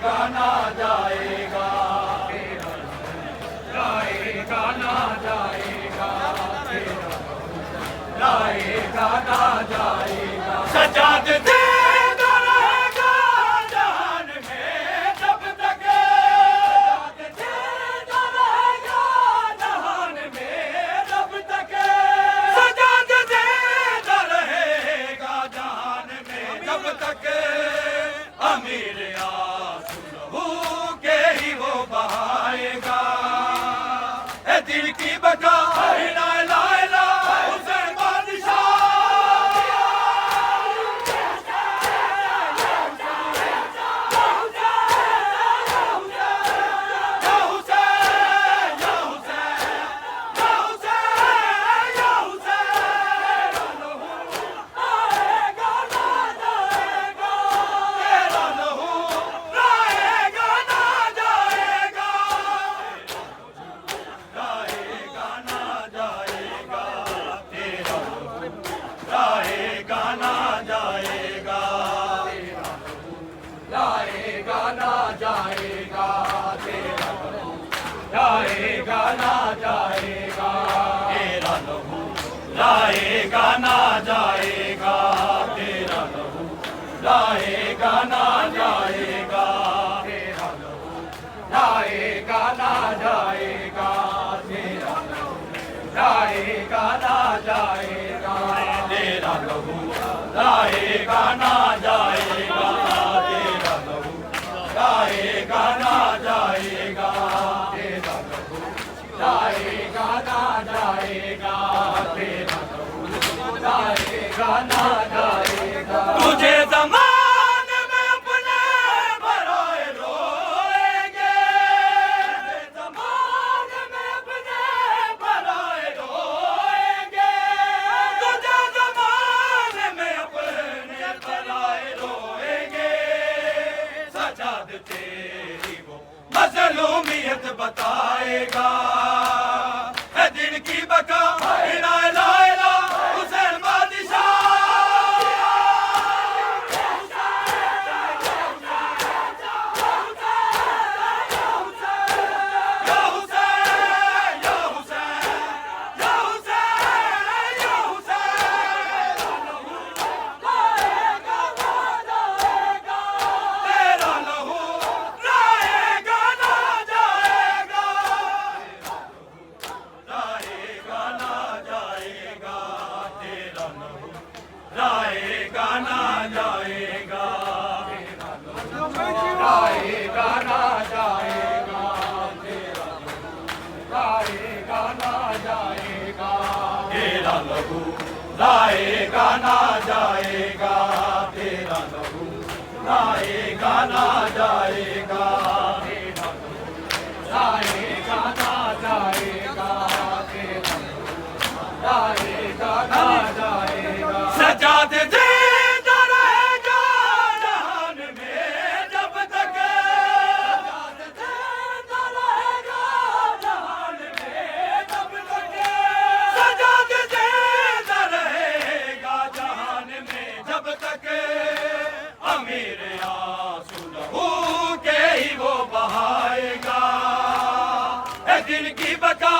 जाएगा ना जाएगा, जाएगा ना जाएगा, जाएगा ना जाएगा। सजाद जिंदा रहेगा जहान में जब तक, सजाद जिंदा रहेगा जहान में जब तक, सजाद जिंदा रहेगा जहान में जब तक। अमीर आंसू लहू के ही वो बहाएगा, ए दिल की बका ला ला ला हुसैन बादशाह, जाएगा ना जाएगा तेरा लहू, लाएगा ना जाएगा तेरा लहू, लाएगा ना जाएगा तेरा लहू, लाएगा ना जाएगा तेरा लहू, लाएगा ना जाएगा तेरा लहू, लाएगा ना जाएगा तेरा लहू, लाएगा ना जाएगा तेरा लहू, लाएगा ना जाएगा तेरा लहू, लाएगा ना जाएगा। तुझे ज़माने में अपने बराए रोएंगे, ज़माने में अपने बराए रोएंगे, तुझे ज़माने में अपने बराए रोएंगे। सजाद तेरी वो मज़लूमियत बताएगा, है दिन की बका ला ला ला हुसैन बादशाह, या हुसैन या हुसैन या हुसैन या हुसैन, लाएगा ना जाएगा तेरा लहू, लाएगा ना जाएगा, लाएगा ना जाएगा तेरा लहू, लाएगा ना जाएगा तेरा लहू, लाएगा ना जाएगा तेरा लहू, लाएगा ना जाएगा तेरा लहू, लाएगा ना जाएगा तेरा लहू, लाएगा ना जाएगा तेरा लहू, लाएगा ना जाएगा तेरा लहू, लाएगा ना जाएगा। सजाद जिंदा रहेगा जहान में जब तक, सजाद जिंदा रहेगा जहान में जब तक, सजाद जिंदा रहेगा जहान में जब तक। अमीर आंसू लहू के ही वो बहाएगा, ए दिन की बका